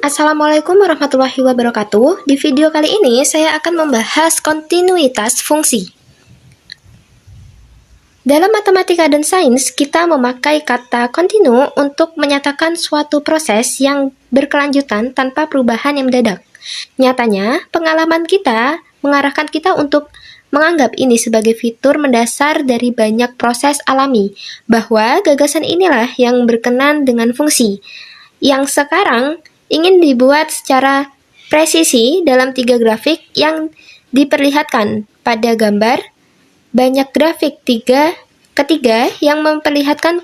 Assalamualaikum warahmatullahi wabarakatuh. Di video kali ini saya akan membahas kontinuitas fungsi. Dalam matematika dan sains, kita memakai kata kontinu untuk menyatakan suatu proses yang berkelanjutan tanpa perubahan yang mendadak. Nyatanya, pengalaman kita mengarahkan kita untuk menganggap ini sebagai fitur mendasar dari banyak proses alami, bahwa gagasan inilah yang berkenan dengan fungsi, yang sekarang ingin dibuat secara presisi dalam 3 grafik yang diperlihatkan pada gambar. Banyak grafik ketiga yang memperlihatkan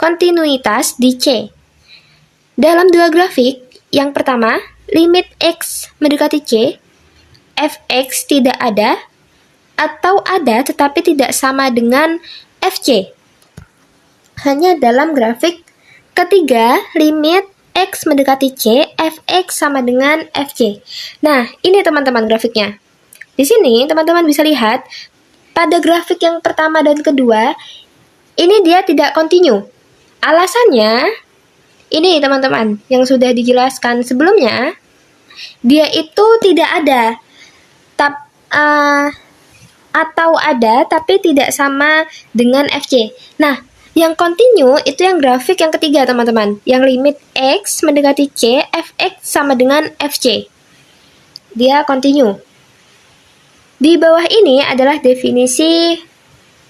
kontinuitas di C. Dalam 2 grafik, yang pertama, limit X mendekati C, Fx tidak ada, atau ada tetapi tidak sama dengan Fc. Hanya dalam grafik ketiga, limit X mendekati C, Fx sama dengan Fc. Nah, ini teman-teman grafiknya. Di sini teman-teman bisa lihat, pada grafik yang pertama dan kedua, ini dia tidak kontinu. Alasannya, ini teman-teman, yang sudah dijelaskan sebelumnya, dia itu tidak ada, atau ada tapi tidak sama dengan Fc. Nah, yang kontinu itu yang grafik yang ketiga teman-teman, yang limit X mendekati C, Fx sama dengan Fc. Dia kontinu. Di bawah ini adalah definisi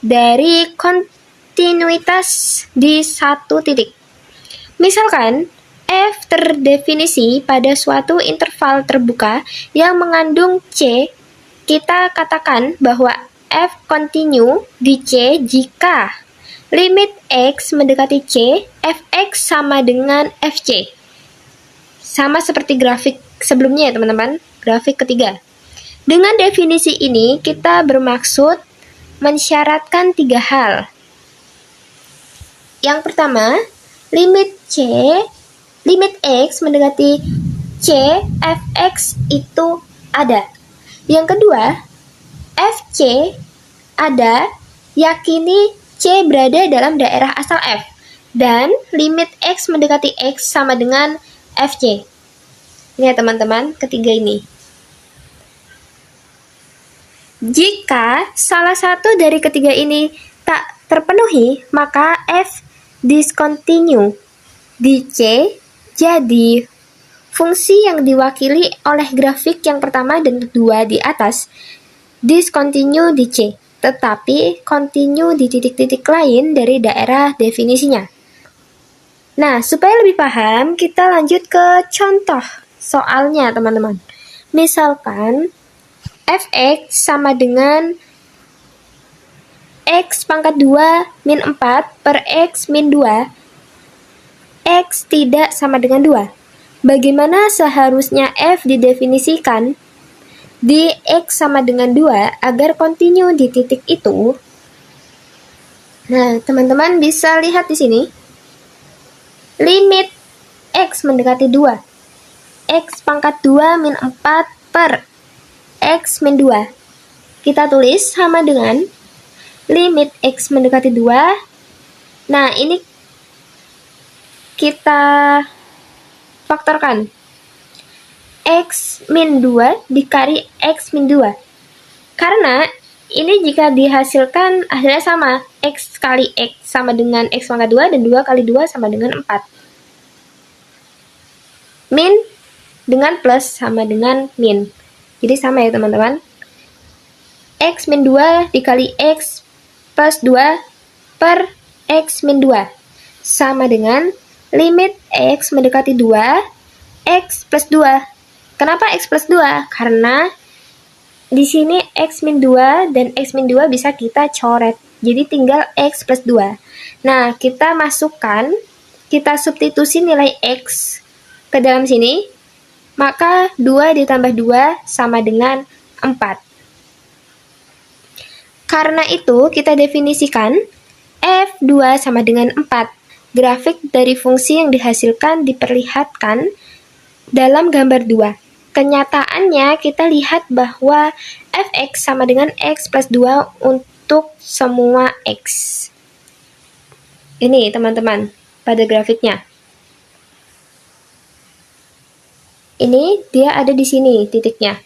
dari kontinuitas di satu titik. Misalkan, F terdefinisi pada suatu interval terbuka yang mengandung C, kita katakan bahwa F kontinu di C jika limit X mendekati C, Fx sama dengan Fc. Sama seperti grafik sebelumnya ya teman-teman, grafik ketiga. Dengan definisi ini, kita bermaksud mensyaratkan 3 hal. Yang pertama, limit X mendekati C, Fx itu ada. Yang kedua, Fc ada, yakini C berada dalam daerah asal F, dan limit X mendekati X sama dengan Fc. Ini ya teman-teman, ketiga ini. Jika salah satu dari ketiga ini tak terpenuhi, maka F discontinue di C jadi fungsi yang diwakili oleh grafik yang pertama dan kedua di atas, discontinue di C, tetapi continue di titik-titik lain dari daerah definisinya. Nah, supaya lebih paham, kita lanjut ke contoh soalnya, teman-teman. Misalkan, Fx sama dengan X pangkat 2 min 4 per X min 2, X tidak sama dengan 2. Bagaimana seharusnya F didefinisikan di X sama dengan 2 agar kontinu di titik itu? Nah, teman-teman bisa lihat di sini. Limit X mendekati 2. X pangkat 2 min 4 per X min 2. Kita tulis sama dengan limit X mendekati 2. Nah, ini kita faktorkan. X min 2 dikali X min 2. Karena ini jika dihasilkan hasilnya sama. X kali X sama dengan X pangkat 2 dan 2 kali 2 sama dengan 4. Min dengan plus sama dengan min. Jadi sama ya teman-teman. X min 2 dikali X plus 2 per X min 2 sama dengan limit X mendekati 2, X plus 2. Kenapa X plus 2? Karena di sini X min 2 dan X min 2 bisa kita coret. Jadi tinggal X plus 2. Nah, kita masukkan, kita substitusi nilai X ke dalam sini, maka 2 ditambah 2 sama dengan 4. Karena itu, kita definisikan F2 sama dengan 4. Grafik dari fungsi yang dihasilkan diperlihatkan dalam gambar 2. Kenyataannya kita lihat bahwa Fx sama dengan X plus 2 untuk semua X. Ini teman-teman, pada grafiknya. Ini dia ada di sini titiknya.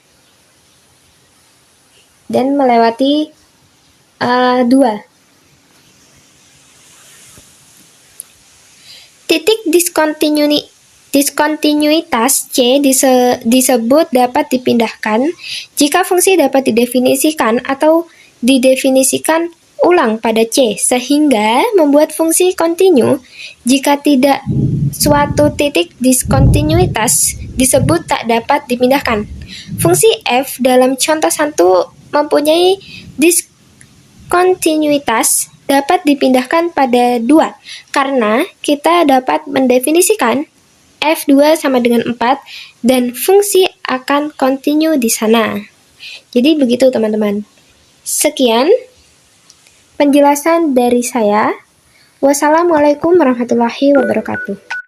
Dan melewati 2. Titik diskontinuitas C disebut dapat dipindahkan jika fungsi dapat didefinisikan atau didefinisikan ulang pada C, sehingga membuat fungsi kontinu. Jika tidak, suatu titik diskontinuitas disebut tak dapat dipindahkan. Fungsi f dalam contoh 1 mempunyai diskontinuitas dapat dipindahkan pada 2, karena kita dapat mendefinisikan f2 sama dengan 4 dan fungsi akan kontinu di sana. Jadi begitu teman-teman. Sekian penjelasan dari saya. Wassalamualaikum warahmatullahi wabarakatuh.